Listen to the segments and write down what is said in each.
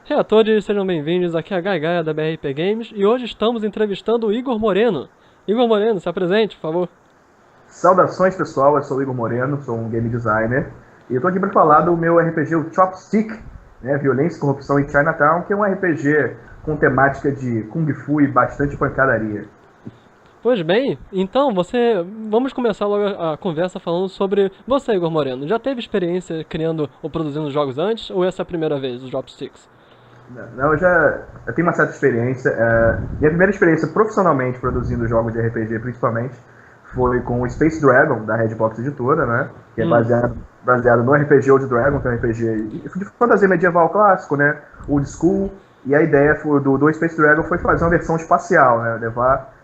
Reatores, sejam bem-vindos, aqui é a Gai Gaia da BRP Games e hoje estamos entrevistando o Igor Moreno. Igor Moreno, se apresente, por favor. Saudações, pessoal. Eu sou o Igor Moreno, sou um game designer. E eu tô aqui para falar do meu RPG, o Chopstick, né? Violência e Corrupção em Chinatown, que é um RPG com temática de Kung Fu e bastante pancadaria. Pois bem, então vamos começar logo a conversa falando sobre você, Igor Moreno. Já teve experiência criando ou produzindo jogos antes ou essa é a primeira vez, os Dropsticks? Não, eu tenho uma certa experiência. Minha primeira experiência profissionalmente produzindo jogos de RPG, principalmente, foi com o Space Dragon, da Redbox Editora, né? Que é baseado no RPG Old Dragon, que é um RPG de fantasia medieval clássico, né? Old School. E a ideia do Space Dragon foi fazer uma versão espacial, né? Levar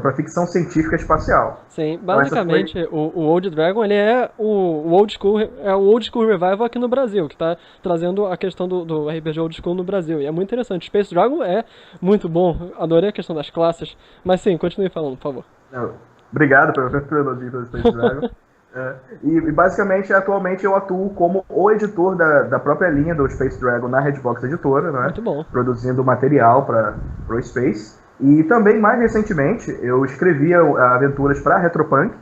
para ficção científica espacial. Sim, Então essa foi. basicamente o Old Dragon ele é o Old School, é o Old School Revival aqui no Brasil, que está trazendo a questão do RPG Old School no Brasil. E é muito interessante. Space Dragon é muito bom, adorei a questão das classes. Mas sim, continue falando, por favor. Não, obrigado pelo elogio pelo Space Dragon. E basicamente, atualmente, eu atuo como o editor da própria linha do Space Dragon na Redbox Editora, né? Muito bom. Produzindo material para o Space. E também, mais recentemente, eu escrevia aventuras para a Retropunk,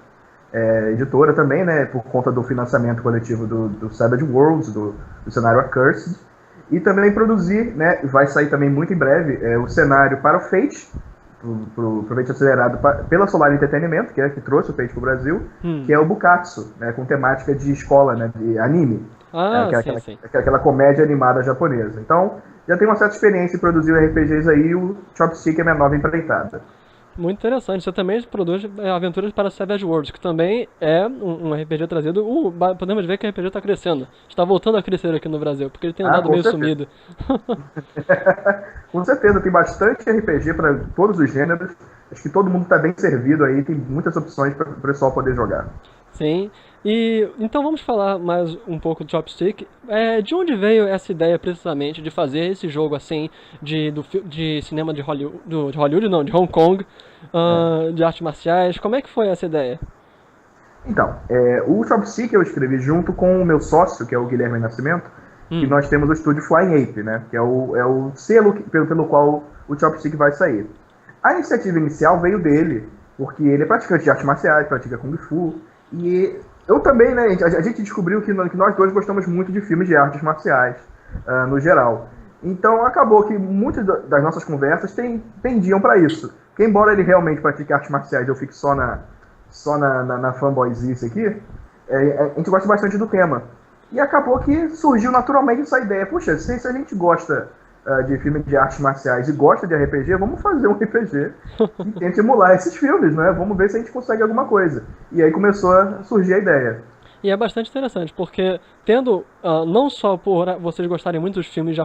editora também, né? Por conta do financiamento coletivo do Savage Worlds, do cenário Accursed. E também produzi, né? Vai sair também muito em breve, o cenário para o Fate, pro Fate acelerado pela Solar Entretenimento, que é que trouxe o Fate para o Brasil, que é o Bukatsu, né, com temática de escola, né, de anime. Ah, sim, sim. Aquela comédia animada japonesa. Então, já tenho uma certa experiência em produzir RPGs aí, e o Chopstick é minha nova empreitada. Muito interessante. Você também produz aventuras para Savage Worlds, que também é um RPG trazido. Podemos ver que o RPG está crescendo. Está voltando a crescer aqui no Brasil, porque ele tem andado Com meio certeza. sumido. Com certeza, tem bastante RPG para todos os gêneros. Acho que todo mundo está bem servido aí, tem muitas opções para o pessoal poder jogar. Sim. E então vamos falar mais um pouco do Chopstick. De onde veio essa ideia precisamente de fazer esse jogo assim de cinema de Hollywood, de Hollywood não, de Hong Kong, de artes marciais? Como é que foi essa ideia? Então, o Chopstick eu escrevi junto com o meu sócio, que é o Guilherme Nascimento, que Hum, nós temos o estúdio Flying Ape, né? Que é o selo pelo qual o Chopstick vai sair. A iniciativa inicial veio dele, porque ele é praticante de artes marciais, pratica Kung Fu, e eu também, né? A gente descobriu que nós dois gostamos muito de filmes de artes marciais, no geral. Então acabou que muitas das nossas conversas tendiam para isso. Que embora ele realmente pratique artes marciais, eu fique só na fanboyzice aqui, a gente gosta bastante do tema. E acabou que surgiu naturalmente essa ideia. Puxa, se a gente gosta de filme de artes marciais e gosta de RPG, vamos fazer um RPG e tenta emular esses filmes, né? Vamos ver se a gente consegue alguma coisa. E aí começou a surgir a ideia. E é bastante interessante, porque tendo, não só por vocês gostarem muito dos filmes,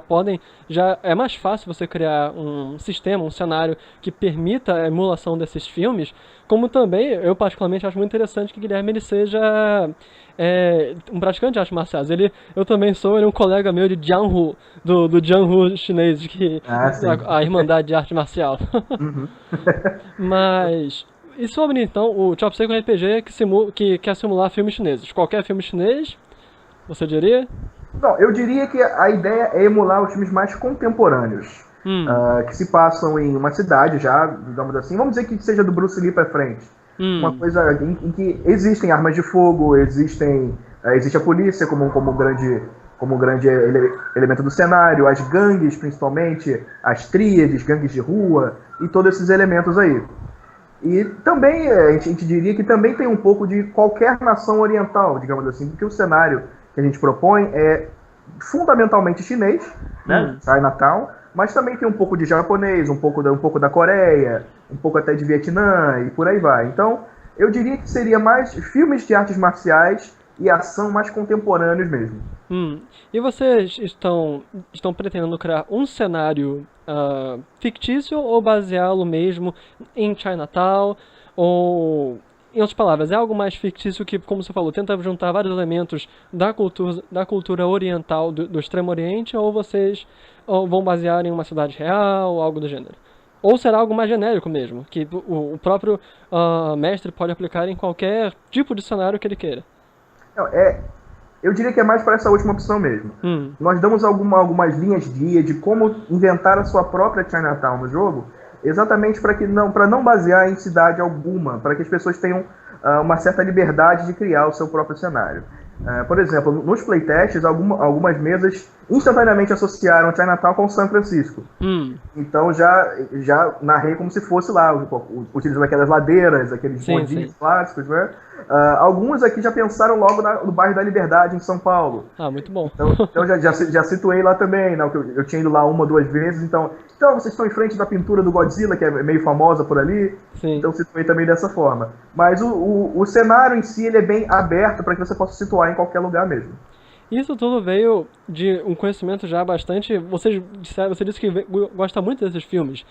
já é mais fácil você criar um sistema, um cenário que permita a emulação desses filmes, como também, eu particularmente acho muito interessante que Guilherme ele seja um praticante de artes marciais. Eu também ele é um colega meu de Jianghu, do Jianghu chinês, Ah, sim. a Irmandade de Arte Marcial. Uhum. Mas, e sobre então o Chopstick é um RPG que quer simular filmes chineses? Qualquer filme chinês, você diria? Não, eu diria que a ideia é emular os filmes mais contemporâneos, Hum, que se passam em uma cidade já, digamos assim. Vamos dizer que seja do Bruce Lee para frente. Uma hum, coisa em que existem armas de fogo, existe a polícia como grande elemento do cenário, as gangues principalmente, as tríades, gangues de rua e todos esses elementos aí. E também a gente diria que também tem um pouco de qualquer nação oriental, digamos assim, porque o cenário que a gente propõe é fundamentalmente chinês, né, hum. Chinatown, mas também tem um pouco de japonês, um pouco da Coreia, um pouco até de Vietnã e por aí vai. Então, eu diria que seria mais filmes de artes marciais e ação mais contemporâneos mesmo. E vocês estão pretendendo criar um cenário fictício ou baseá-lo mesmo em Chinatown? Ou, em outras palavras, é algo mais fictício que, como você falou, tenta juntar vários elementos da cultura oriental, do Extremo Oriente, ou vocês vão basear em uma cidade real, ou algo do gênero? Ou será algo mais genérico mesmo, que o próprio mestre pode aplicar em qualquer tipo de cenário que ele queira? Não, Eu diria que é mais para essa última opção mesmo. Hum. Nós damos algumas linhas guia de como inventar a sua própria Chinatown no jogo, exatamente para não basear em cidade alguma, para que as pessoas tenham uma certa liberdade de criar o seu próprio cenário. Por exemplo, nos playtests, algumas mesas instantaneamente associaram Chinatown com São Francisco. Então já narrei como se fosse lá, utilizando aquelas ladeiras, aqueles bondinhos clássicos, né? Alguns aqui já pensaram logo no bairro da Liberdade, em São Paulo. Ah, muito bom. Então já situei lá também, né? Eu tinha ido lá 1 ou 2 vezes, então vocês estão em frente da pintura do Godzilla, que é meio famosa por ali. Sim. Então situei também dessa forma. Mas o cenário em si, ele é bem aberto para que você possa situar em qualquer lugar mesmo. Isso tudo veio de um conhecimento já bastante... Você disse que gosta muito desses filmes.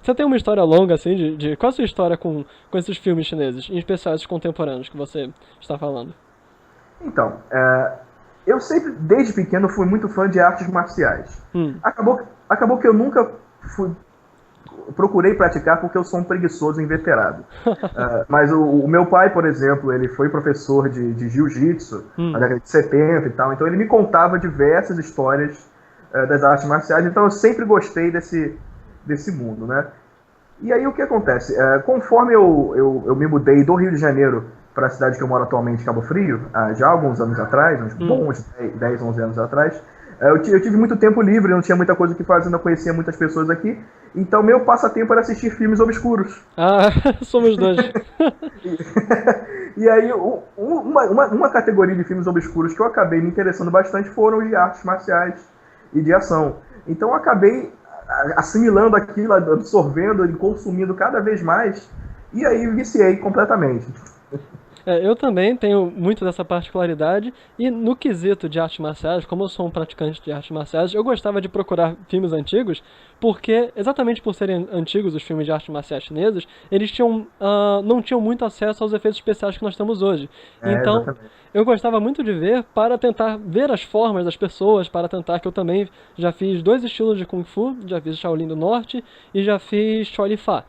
Você tem uma história longa, assim, qual é a sua história com esses filmes chineses, em especial esses contemporâneos que você está falando? Então, eu sempre, desde pequeno, fui muito fã de artes marciais. Acabou que eu nunca procurei praticar porque eu sou um preguiçoso inveterado. Mas o meu pai, por exemplo, ele foi professor de jiu-jitsu na década de 70 e tal, então ele me contava diversas histórias das artes marciais, então eu sempre gostei desse mundo, né? E aí o que acontece? Conforme eu me mudei do Rio de Janeiro para a cidade que eu moro atualmente, Cabo Frio, já há alguns anos atrás, uns bons 10, 11 anos atrás, eu tive muito tempo livre, não tinha muita coisa que fazer, não conhecia muitas pessoas aqui, então meu passatempo era assistir filmes obscuros. Ah, somos dois. E aí, uma categoria de filmes obscuros que eu acabei me interessando bastante foram os de artes marciais e de ação. Então eu acabei assimilando aquilo, absorvendo e consumindo cada vez mais, e aí viciei completamente. Eu também tenho muito dessa particularidade, e no quesito de artes marciais, como eu sou um praticante de artes marciais, eu gostava de procurar filmes antigos, porque, exatamente por serem antigos os filmes de artes marciais chineses, eles não tinham muito acesso aos efeitos especiais que nós temos hoje. Então, exatamente. Eu gostava muito de ver para tentar ver as formas das pessoas, para tentar, que eu também já fiz 2 estilos de Kung Fu, já fiz Shaolin do Norte e já fiz Choi Li Fa.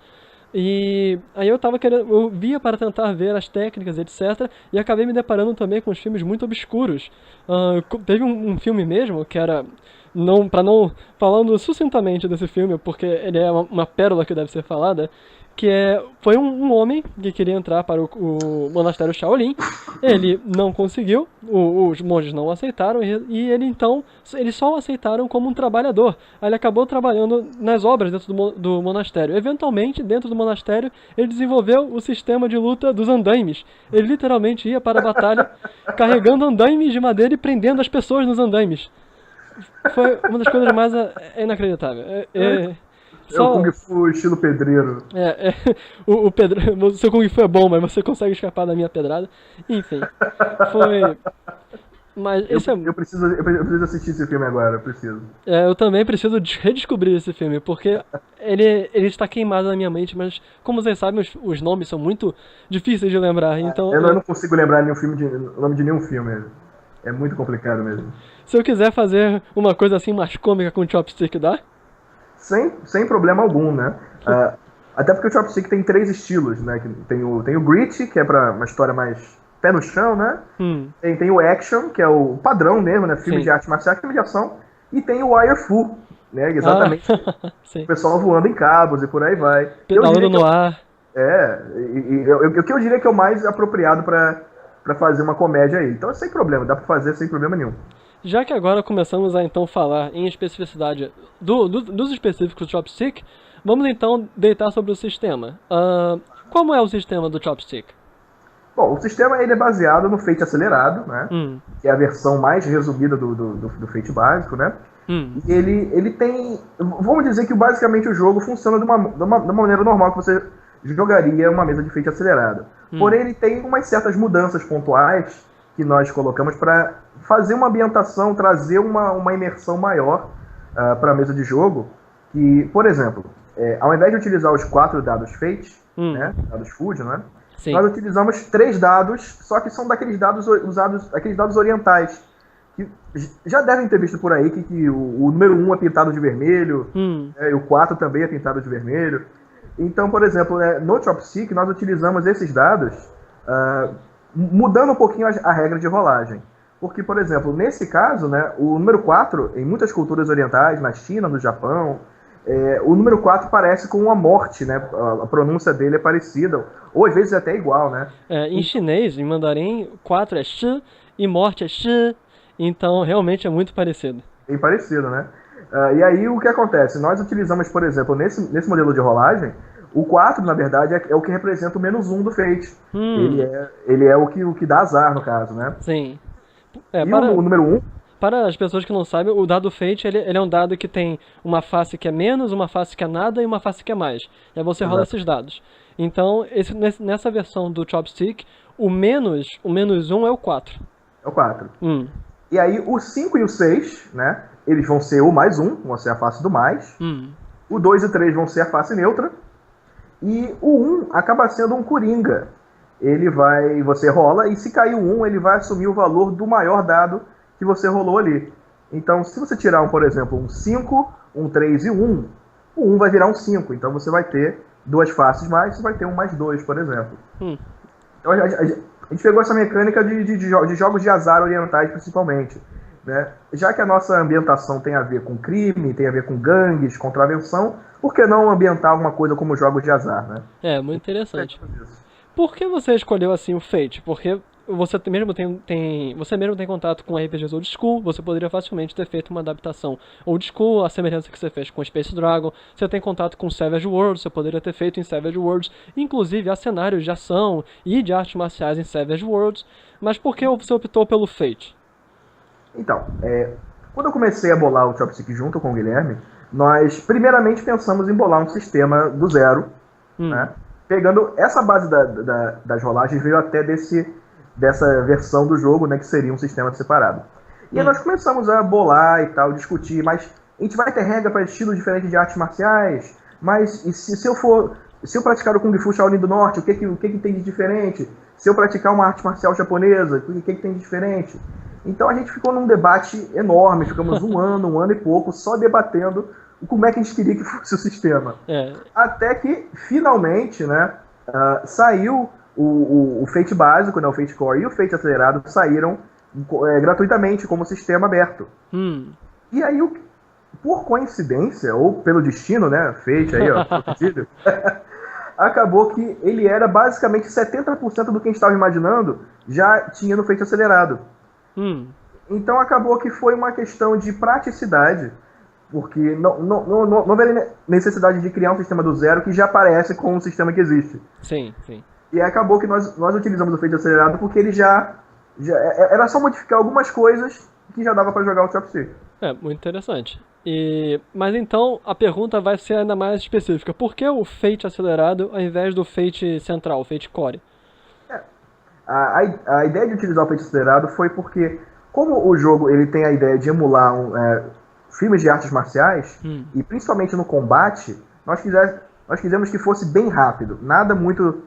E aí eu via para tentar ver as técnicas, etc. E acabei me deparando também com os filmes muito obscuros. Teve um filme mesmo que era... falando sucintamente desse filme, porque ele é uma pérola que deve ser falada, foi um homem que queria entrar para o monastério Shaolin. Ele não conseguiu, os monges não o aceitaram, e eles só o aceitaram como um trabalhador. Aí ele acabou trabalhando nas obras dentro do monastério. Eventualmente, dentro do monastério, ele desenvolveu o sistema de luta dos andaimes. Ele literalmente ia para a batalha carregando andaimes de madeira e prendendo as pessoas nos andaimes. Foi uma das coisas mais inacreditáveis. O Kung Fu estilo pedreiro. O seu Kung Fu é bom, mas você consegue escapar da minha pedrada. Enfim, foi... Mas eu preciso assistir esse filme agora, eu preciso. Eu também preciso redescobrir esse filme, porque ele está queimado na minha mente, mas como vocês sabem, os nomes são muito difíceis de lembrar, então... Eu não consigo lembrar o nome de nenhum filme, é muito complicado mesmo. Se eu quiser fazer uma coisa assim mais cômica com o Chopstick, dá? Sem problema algum, né? Até porque o Chopstick tem 3 estilos, né? Tem o Gritty, que é pra uma história mais pé no chão, né? Tem o Action, que é o padrão mesmo, né? Filme de arte marcial, filme de ação. E tem o Wire Fu, né? Exatamente. O pessoal voando em cabos e por aí vai. Pedalando no ar. O que eu diria que é o mais apropriado pra fazer uma comédia aí. Então é sem problema, dá pra fazer sem problema nenhum. Já que agora começamos a então falar em especificidade dos específicos do Chopstick, vamos então deitar sobre o sistema. Como é o sistema do Chopstick? Bom, o sistema ele é baseado no Fate acelerado, né? Que é a versão mais resumida do Fate básico, né? E ele tem... Vamos dizer que basicamente o jogo funciona de uma maneira normal que você jogaria uma mesa de Fate acelerado. Porém, ele tem umas certas mudanças pontuais que nós colocamos para fazer uma ambientação, trazer uma imersão maior para a mesa de jogo. Que, por exemplo, ao invés de utilizar os 4 dados Fate, né, dados Food, né, nós utilizamos 3 dados, só que são daqueles dados aqueles dados orientais, que já devem ter visto por aí que o número 1 é pintado de vermelho, e o 4 também é pintado de vermelho. Então, por exemplo, no Chopstick nós utilizamos esses dados mudando um pouquinho a regra de rolagem. Porque, por exemplo, nesse caso, né, o número 4, em muitas culturas orientais, na China, no Japão, o número 4 parece com uma morte, né? A pronúncia dele é parecida, ou às vezes é até igual, né? Em chinês, em mandarim, 4 é shi e morte é shi, então realmente é muito parecido. Bem parecido, né? E aí o que acontece? Nós utilizamos, por exemplo, nesse modelo de rolagem, o 4, na verdade, é o que representa o -1 do Fate. Ele é o que dá azar, no caso, né? Sim. E o número 1, Para as pessoas que não sabem, o dado Fate ele é um dado que tem uma face que é menos, uma face que é nada e uma face que é mais. E aí você rola esses dados. Então, nessa versão do Chopstick, o menos 1 é o 4. é o 4. E aí o 5 e o 6, né? Eles vão ser o +1, vão ser a face do mais. O 2 e o 3 vão ser a face neutra. E o 1 acaba sendo um coringa. Você rola, e se cair o 1, ele vai assumir o valor do maior dado que você rolou ali. Então, se você tirar, por exemplo, um 5, um 3 e um, o 1 vai virar um 5. Então você vai ter duas faces mais, você vai ter um +2, por exemplo. Então a gente pegou essa mecânica de jogos de azar orientais, principalmente. Né? Já que a nossa ambientação tem a ver com crime, tem a ver com gangues, contravenção, por que não ambientar alguma coisa como jogos de azar, né? Muito interessante. Por que você escolheu assim o Fate? Porque você mesmo tem contato com RPGs old school, você poderia facilmente ter feito uma adaptação old school, a semelhança que você fez com Space Dragon. Você tem contato com Savage Worlds, você poderia ter feito em Savage Worlds. Inclusive há cenários de ação e de artes marciais em Savage Worlds. Mas por que você optou pelo Fate? Então, quando eu comecei a bolar o Chopstick junto com o Guilherme, nós primeiramente pensamos em bolar um sistema do zero, né? Pegando essa base das rolagens, veio até dessa versão do jogo, né, que seria um sistema separado. E aí nós começamos a bolar e tal, discutir, mas a gente vai ter regra para estilos diferentes de artes marciais? Mas e se eu praticar o Kung Fu Shaolin do Norte, o que tem de diferente? Se eu praticar uma arte marcial japonesa, o que tem de diferente? Então a gente ficou num debate enorme, ficamos um ano e pouco, só debatendo como é que a gente queria que fosse o sistema. Até que, finalmente, né, saiu o Fate básico, né, o Fate Core e o Fate acelerado saíram gratuitamente como sistema aberto. E aí, por coincidência, ou pelo destino, né, Fate aí, ó, acabou que ele era basicamente 70% do que a gente estava imaginando já tinha no Fate acelerado. Então acabou que foi uma questão de praticidade, porque não haveria necessidade de criar um sistema do zero que já parece com um sistema que existe. Sim. E acabou que nós utilizamos o Fate acelerado porque ele já era só modificar algumas coisas que já dava para jogar o Chopstick. Muito interessante. Mas então a pergunta vai ser ainda mais específica. Por que o Fate acelerado ao invés do Fate central, o Fate Core? A ideia de utilizar o Fate acelerado foi porque, como o jogo ele tem a ideia de emular filmes de artes marciais, e principalmente no combate, nós quisemos que fosse bem rápido, nada muito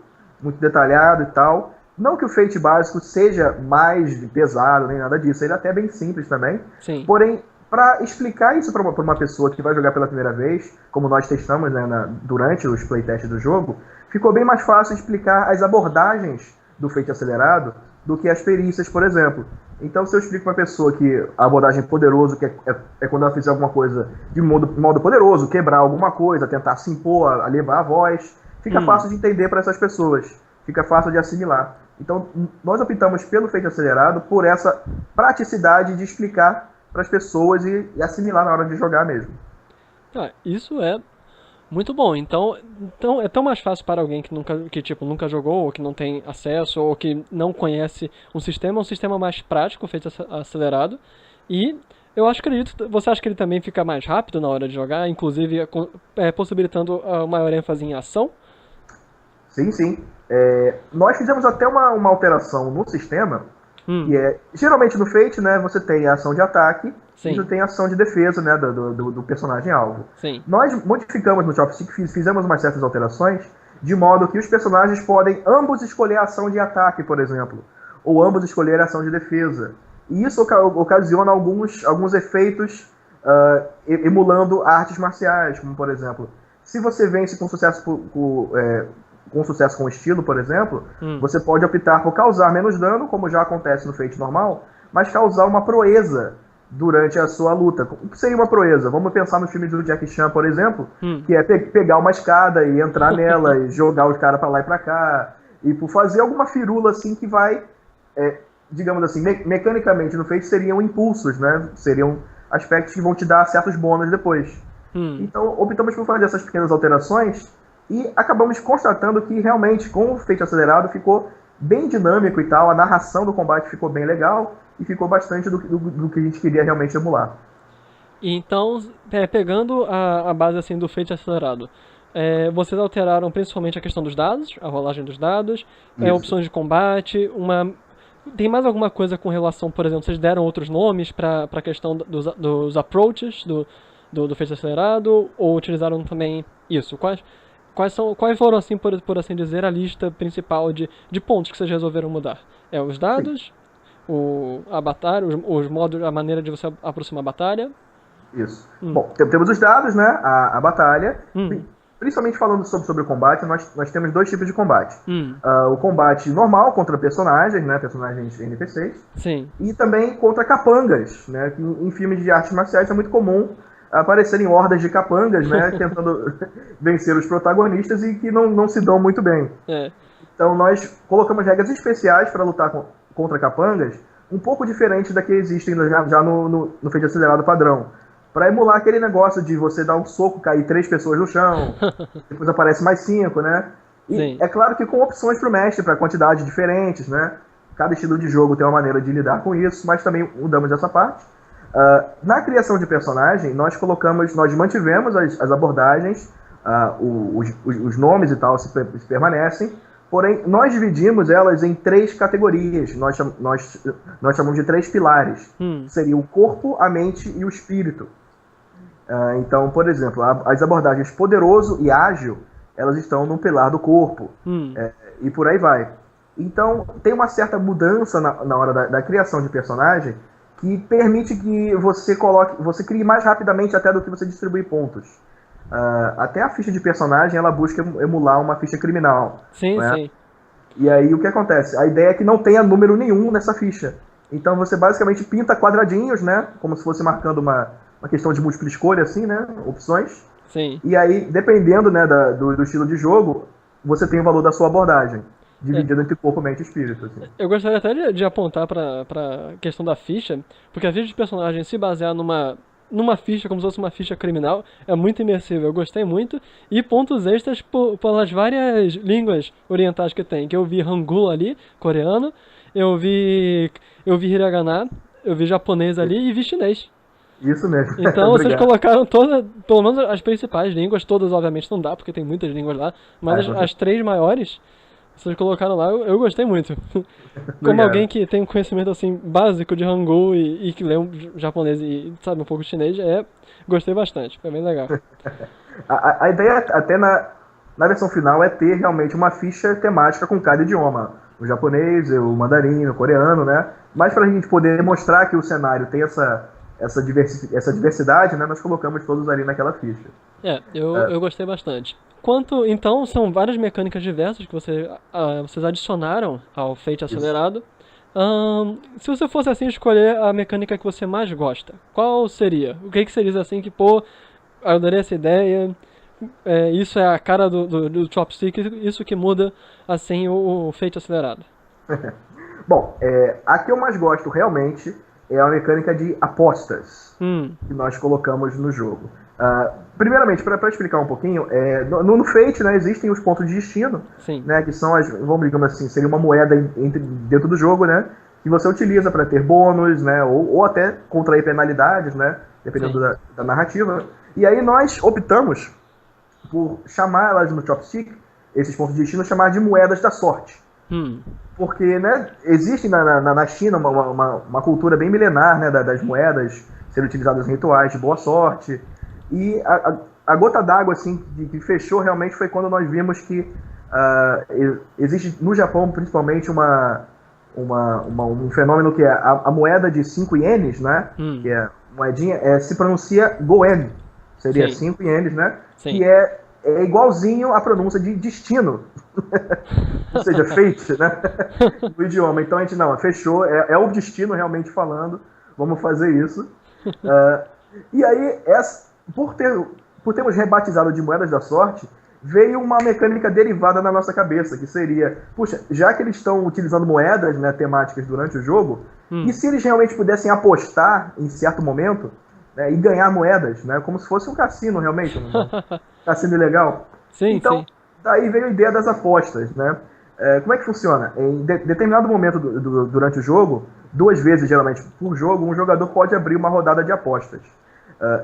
detalhado e tal. Não que o Fate básico seja mais pesado, nem nada disso, ele é até bem simples também. Sim. Porém, para explicar isso para uma pessoa que vai jogar pela primeira vez, como nós testamos, né, durante os playtests do jogo, ficou bem mais fácil explicar as abordagens do Fate acelerado do que as perícias, por exemplo. Então, se eu explico para uma pessoa que a abordagem poderoso, que é quando ela fizer alguma coisa de modo poderoso, quebrar alguma coisa, tentar se impor, a levar a voz, fica fácil de entender para essas pessoas, fica fácil de assimilar. Então, nós optamos pelo Fate acelerado por essa praticidade de explicar para as pessoas e assimilar na hora de jogar mesmo. Isso é muito bom. Então é tão mais fácil para alguém que nunca jogou, ou que não tem acesso, ou que não conhece um sistema mais prático, Fate acelerado. E você acha que ele também fica mais rápido na hora de jogar, inclusive possibilitando maior ênfase em ação? Sim. Nós fizemos até uma alteração no sistema, que geralmente no Fate, né, você tem a ação de ataque, Sim. e você tem a ação de defesa, né, do personagem-alvo. Nós modificamos no Chopstick, fizemos umas certas alterações, de modo que os personagens podem ambos escolher a ação de ataque, por exemplo, ou ambos escolher a ação de defesa. E isso ocasiona alguns efeitos emulando artes marciais, como por exemplo, se você vence com sucesso com sucesso com estilo, por exemplo, você pode optar por causar menos dano, como já acontece no Fate normal, mas causar uma proeza durante a sua luta. O que seria uma proeza? Vamos pensar no filme do Jackie Chan, por exemplo, que é pegar uma escada e entrar nela e jogar os caras pra lá e pra cá, e por fazer alguma firula assim que vai, digamos assim, mecanicamente no Fate seriam impulsos, né? Seriam aspectos que vão te dar certos bônus depois. Então optamos por fazer essas pequenas alterações e acabamos constatando que realmente com o Fate acelerado ficou bem dinâmico e tal, a narração do combate ficou bem legal e ficou bastante do que a gente queria realmente emular. Então, pegando a base assim do Fate acelerado, vocês alteraram principalmente a questão dos dados, a rolagem dos dados, opções de combate, tem mais alguma coisa com relação, por exemplo, vocês deram outros nomes para a questão dos approaches do Fate acelerado, ou utilizaram também isso? Quais foram, assim, por assim dizer, a lista principal de pontos que vocês resolveram mudar? Os dados, a batalha, os modos, a maneira de você aproximar a batalha? Isso. Bom, temos os dados, né? A batalha. Principalmente falando sobre o combate, nós temos dois tipos de combate. O combate normal contra personagens, né? Personagens NPCs. Sim. E também contra capangas, né? Que em filmes de artes marciais é muito comum aparecerem hordas de capangas, né? Tentando vencer os protagonistas e que não se dão muito bem. Então nós colocamos regras especiais para lutar contra capangas, um pouco diferentes da que existem já no Fate acelerado padrão. Para emular aquele negócio de você dar um soco, cair 3 pessoas no chão, depois aparece mais 5, né? E Sim. é claro que com opções para o mestre, para quantidades diferentes, né? Cada estilo de jogo tem uma maneira de lidar com isso, mas também mudamos essa parte. Na criação de personagem, nós mantivemos as abordagens, os nomes e tal se permanecem, porém nós dividimos elas em 3 categorias, nós chamamos de 3 pilares, seria o corpo, a mente e o espírito. Então, por exemplo, as abordagens poderoso e ágil, elas estão no pilar do corpo, e por aí vai. Então, tem uma certa mudança na hora da criação de personagem, que permite que você crie mais rapidamente até do que você distribui pontos. Até a ficha de personagem, ela busca emular uma ficha criminal. Sim, né? sim. E aí o que acontece? A ideia é que não tenha número nenhum nessa ficha. Então você basicamente pinta quadradinhos, né? Como se fosse marcando uma questão de múltipla escolha, assim, né? Opções. Sim. E aí, dependendo, né, do estilo de jogo, você tem o valor da sua abordagem. Dividido entre corpo, mente e espírito. Assim. Eu gostaria até de apontar pra questão da ficha, porque a ficha de personagem se basear numa ficha, como se fosse uma ficha criminal, é muito imersivo. Eu gostei muito. E pontos extras pelas várias línguas orientais que tem. Que eu vi Hangul ali, coreano. Eu vi Hiragana, eu vi japonês ali e vi chinês. Isso mesmo. Então vocês colocaram pelo menos as principais línguas, todas obviamente não dá, porque tem muitas línguas lá, mas as 3 maiores, vocês colocaram lá, eu gostei muito. Como alguém que tem um conhecimento assim básico de Hangul e que lê um japonês e sabe um pouco de chinês, gostei bastante, foi bem legal. A ideia até na versão final é ter realmente uma ficha temática com cada idioma. O japonês, o mandarim, o coreano, né? Mas para a gente poder mostrar que o cenário tem essa diversidade, né? Nós colocamos todos ali naquela ficha. Eu gostei bastante. Então, são várias mecânicas diversas que vocês adicionaram ao Fate acelerado. Se você fosse assim escolher a mecânica que você mais gosta, qual seria? O que seria assim que, eu adorei essa ideia, isso é a cara do Chopstick, isso que muda assim o Fate acelerado? Bom, a que eu mais gosto realmente é a mecânica de apostas que nós colocamos no jogo. Primeiramente, para explicar um pouquinho, no Fate, né, existem os pontos de destino, né, que são digamos assim, seria uma moeda dentro do jogo, né, que você utiliza para ter bônus, né, ou até contrair penalidades, né, dependendo da narrativa. E aí nós optamos por chamar elas no Chopstick, esses pontos de destino, chamar de moedas da sorte. Porque, né, existe na China uma cultura bem milenar, né, das moedas serem utilizadas em rituais de boa sorte. E a gota d'água assim, que fechou realmente foi quando nós vimos que existe no Japão principalmente um fenômeno que é a moeda de 5 ienes, né? Que é moedinha, se pronuncia Goen, seria 5 ienes, né? Sim. Que é igualzinho a pronúncia de destino. Ou seja, fate, né? No idioma. Então a gente, não, fechou, é o destino realmente falando, vamos fazer isso. E aí, por termos rebatizado de moedas da sorte, veio uma mecânica derivada na nossa cabeça, que seria, puxa, já que eles estão utilizando moedas, né, temáticas durante o jogo, e se eles realmente pudessem apostar em certo momento, né, e ganhar moedas, né, como se fosse um cassino realmente, um cassino ilegal. Sim, então, sim. daí veio a ideia das apostas, né? Como é que funciona? Em determinado momento durante o jogo, 2 vezes geralmente por jogo, um jogador pode abrir uma rodada de apostas.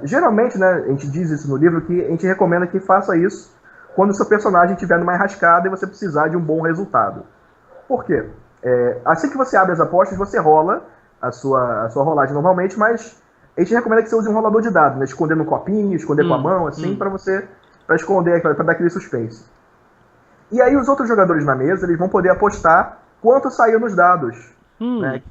Geralmente, né, a gente diz isso no livro, que a gente recomenda que faça isso quando o seu personagem estiver numa enrascada e você precisar de um bom resultado. Por quê? Assim que você abre as apostas, você rola a sua rolagem normalmente, mas a gente recomenda que você use um rolador de dados, né? Esconder no copinho, esconder com a mão, assim, para esconder, para dar aquele suspense. E aí os outros jogadores na mesa, eles vão poder apostar quanto saiu nos dados. Né?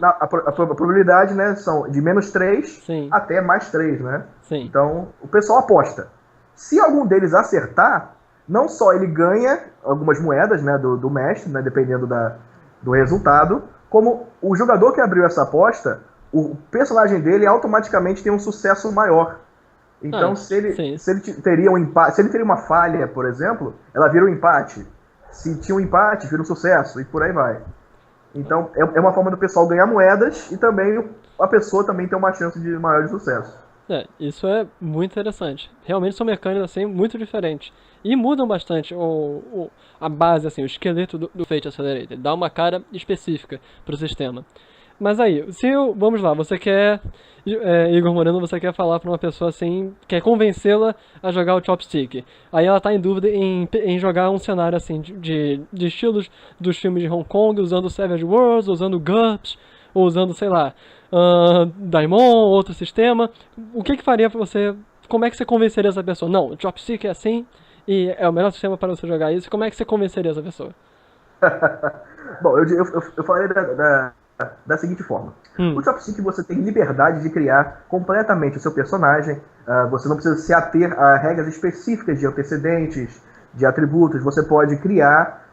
A probabilidade, né, são de -3 até +3, né? Sim. Então, o pessoal aposta. Se algum deles acertar, não só ele ganha algumas moedas, né, do mestre, né, dependendo do resultado, como o jogador que abriu essa aposta, o personagem dele automaticamente tem um sucesso maior. Então, se ele teria um empate, se ele teria uma falha, por exemplo, ela vira um empate. Se tinha um empate, vira um sucesso, e por aí vai. Então, é uma forma do pessoal ganhar moedas e também a pessoa também ter uma chance de maior de sucesso. Isso é muito interessante. Realmente são mecânicas assim muito diferentes. E mudam bastante a base, assim, o esqueleto do Fate Accelerated. Dá uma cara específica pro sistema. Mas aí, vamos lá, você quer, Igor Moreno, você quer falar pra uma pessoa assim, quer convencê-la a jogar o Chopstick. Aí ela tá em dúvida em jogar um cenário assim, de estilos dos filmes de Hong Kong, usando Savage Worlds, usando GURPS, ou usando, sei lá, Daimon, outro sistema. O que faria pra você, como é que você convenceria essa pessoa? Não, o Chopstick é assim, e é o melhor sistema para você jogar isso. Como é que você convenceria essa pessoa? Bom, eu falei da seguinte forma. O Chopstick você tem liberdade de criar completamente o seu personagem. Você não precisa se ater a regras específicas de antecedentes, de atributos. Você pode criar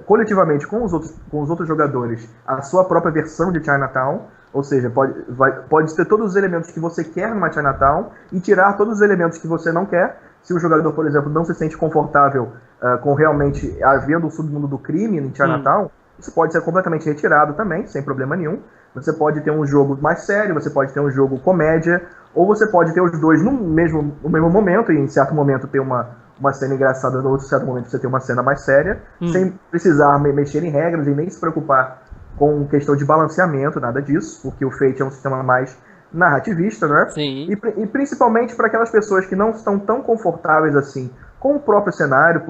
coletivamente com os outros jogadores a sua própria versão de Chinatown. Ou seja, pode ter todos os elementos que você quer numa Chinatown e tirar todos os elementos que você não quer. Se o jogador, por exemplo, não se sente confortável com realmente havendo o submundo do crime em Chinatown, isso pode ser completamente retirado também, sem problema nenhum. Você pode ter um jogo mais sério, você pode ter um jogo comédia, ou você pode ter os dois no mesmo momento, e em certo momento ter uma cena engraçada, no outro certo momento você ter uma cena mais séria, sem precisar mexer em regras e nem se preocupar com questão de balanceamento, nada disso, porque o Fate é um sistema mais narrativista, né? Sim. E principalmente para aquelas pessoas que não estão tão confortáveis assim com o próprio cenário.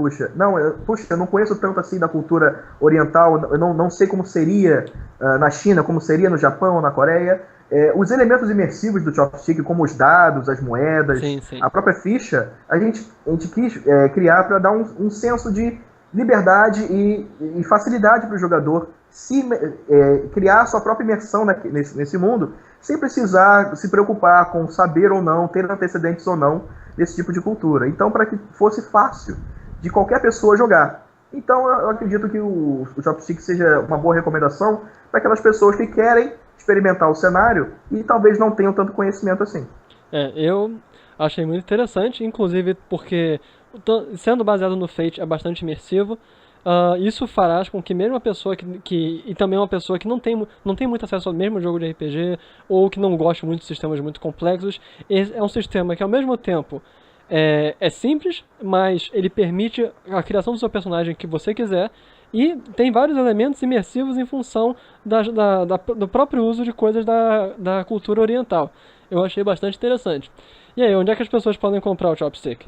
Eu não conheço tanto assim da cultura oriental, eu não sei como seria na China, como seria no Japão, na Coreia. Os elementos imersivos do Chopstick, como os dados, as moedas, a própria ficha, a gente quis criar para dar um senso de liberdade e facilidade para o jogador criar a sua própria imersão nesse mundo, sem precisar se preocupar com saber ou não, ter antecedentes ou não desse tipo de cultura. Então, para que fosse fácil de qualquer pessoa jogar. Então, eu acredito que o Chopstick seja uma boa recomendação para aquelas pessoas que querem experimentar o cenário e talvez não tenham tanto conhecimento assim. Eu achei muito interessante, inclusive porque, sendo baseado no Fate, é bastante imersivo. Isso fará com que mesmo uma pessoa e também uma pessoa que não tem muito acesso ao mesmo jogo de RPG, ou que não gosta muito de sistemas muito complexos, é um sistema que ao mesmo tempo é simples, mas ele permite a criação do seu personagem que você quiser, e tem vários elementos imersivos em função do próprio uso de coisas da cultura oriental. Eu achei bastante interessante. E aí, onde é que as pessoas podem comprar o Chopstick?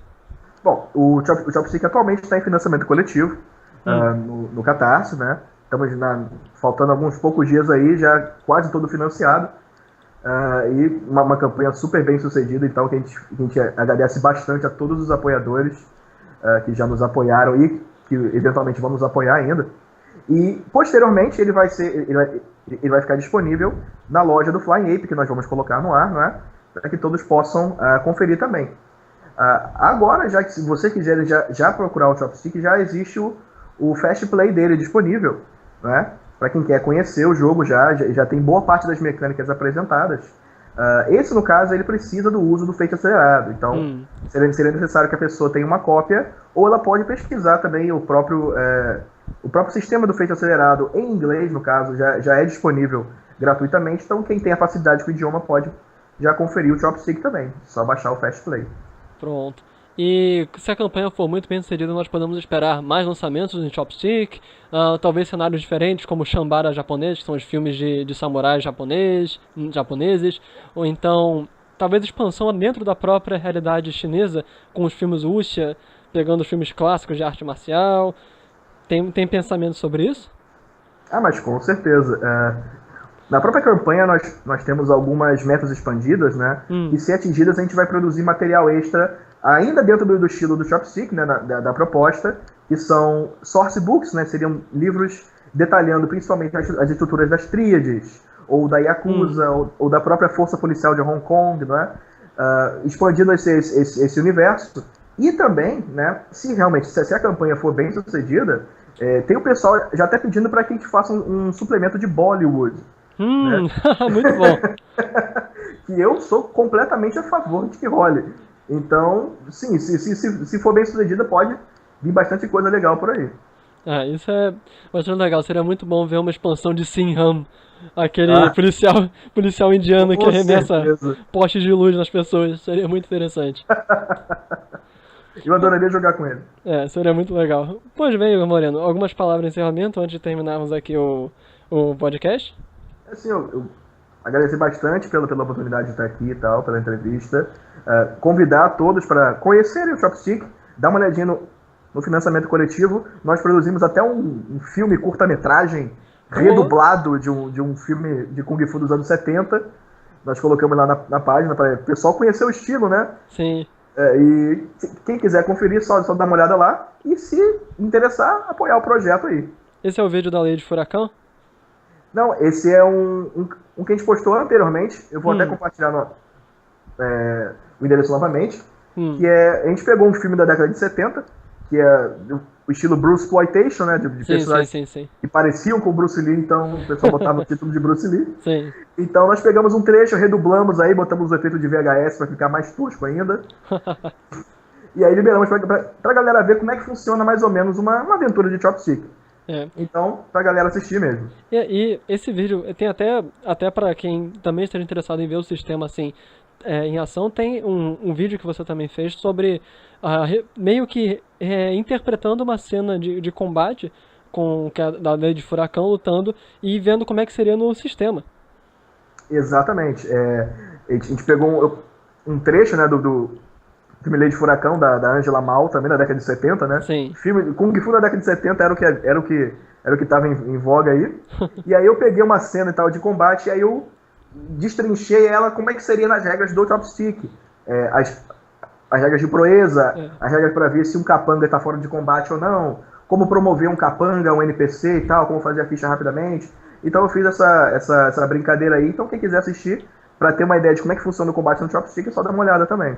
Bom, o Chopstick atualmente está em financiamento coletivo. No Catarse, né? Estamos faltando alguns poucos dias aí, já quase todo financiado. E uma campanha super bem sucedida, então que a gente agradece bastante a todos os apoiadores que já nos apoiaram e que eventualmente vão nos apoiar ainda. E posteriormente ele vai ficar disponível na loja do Flying Ape, que nós vamos colocar no ar, não é? Para que todos possam conferir também. Agora, já que se você quiser já procurar o Chopstick, já existe o Fast Play dele disponível, né? Para quem quer conhecer o jogo, já tem boa parte das mecânicas apresentadas. Esse, no caso, ele precisa do uso do feito acelerado. Então, seria necessário que a pessoa tenha uma cópia, ou ela pode pesquisar também o próprio sistema do feito acelerado em inglês, no caso, já é disponível gratuitamente. Então, quem tem a facilidade com o idioma pode já conferir o Chopstick também. Só baixar o Fast Play. Pronto. E se a campanha for muito bem sucedida, nós podemos esperar mais lançamentos em Chopstick, talvez cenários diferentes, como Shambara japonês, que são os filmes de samurais japoneses, ou então talvez expansão dentro da própria realidade chinesa, com os filmes wuxia, pegando os filmes clássicos de arte marcial. Tem pensamento sobre isso? Mas com certeza. Na própria campanha nós temos algumas metas expandidas, né? E se atingidas a gente vai produzir material extra ainda dentro do estilo do Chopstick, né? Da proposta, que são source books, né? Seriam livros detalhando principalmente as estruturas das tríades, ou da Yakuza, ou da própria força policial de Hong Kong, né? Expandindo esse universo. E também, né? Se a campanha for bem sucedida, tem o pessoal já até pedindo para que a gente faça um suplemento de Bollywood. Né? Muito bom. Que eu sou completamente a favor de que role. Então, sim, se for bem sucedida, pode vir bastante coisa legal por aí. Isso é bastante legal. Seria muito bom ver uma expansão de Sinham, aquele policial indiano que arremessa postes de luz nas pessoas. Seria muito interessante. Eu adoraria jogar com ele. Seria muito legal. Pois bem, Igor Moreno, algumas palavras de encerramento antes de terminarmos aqui o podcast? Assim, eu agradecer bastante pela oportunidade de estar aqui e tal, pela entrevista. Convidar todos para conhecerem o Chopstick, dar uma olhadinha no financiamento coletivo. Nós produzimos até um filme curta-metragem redublado de um filme de Kung Fu dos anos 70. Nós colocamos lá na página para o pessoal conhecer o estilo, né? Sim. E quem quiser conferir, só dar uma olhada lá. E se interessar, apoiar o projeto aí. Esse é o vídeo da Lei de Furacão? Não, esse é um que a gente postou anteriormente. Eu vou até compartilhar o endereço novamente. Que a gente pegou um filme da década de 70, que é o estilo Bruceploitation, né? De personagens que pareciam com o Bruce Lee, então o pessoal botava o título de Bruce Lee. Sim. Então nós pegamos um trecho, redublamos aí, botamos o efeito de VHS para ficar mais tosco ainda. E aí liberamos pra galera ver como é que funciona mais ou menos uma aventura de Chopstick. Então, pra galera assistir mesmo. E esse vídeo tem até para quem também esteja interessado em ver o sistema assim em ação, tem um vídeo que você também fez sobre meio que interpretando uma cena de combate da Lei de Furacão lutando e vendo como é que seria no sistema. Exatamente. A gente pegou um trecho, né, do filme Lei de Furacão, da Angela Mal, também da década de 70, né? Sim. Filme Kung Fu da década de 70 era o que tava em voga aí. E aí eu peguei uma cena e tal de combate, e aí eu destrinchei ela como é que seria nas regras do Chopstick. As regras de proeza, as regras para ver se um capanga está fora de combate ou não, como promover um capanga, um NPC e tal, como fazer a ficha rapidamente. Então eu fiz essa brincadeira aí. Então quem quiser assistir, para ter uma ideia de como é que funciona o combate no Chopstick, é só dar uma olhada também.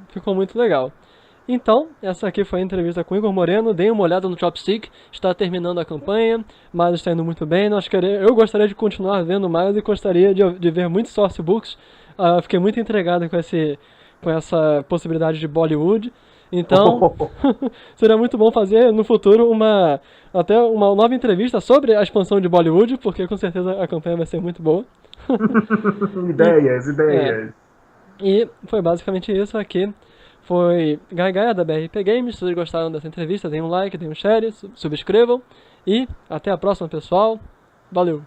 Ficou muito legal. Então, essa aqui foi a entrevista com o Igor Moreno. Deem uma olhada no Chopstick. Está terminando a campanha, mas está indo muito bem. Eu gostaria de continuar vendo mais e gostaria de ver muitos sourcebooks. Fiquei muito intrigado com essa possibilidade de Bollywood. Então, seria muito bom fazer no futuro até uma nova entrevista sobre a expansão de Bollywood, porque com certeza a campanha vai ser muito boa. Ideias. E foi basicamente isso aqui. Foi Gaia da BRP Games. Se vocês gostaram dessa entrevista, deem um like, deem um share, subscrevam. E até a próxima, pessoal. Valeu!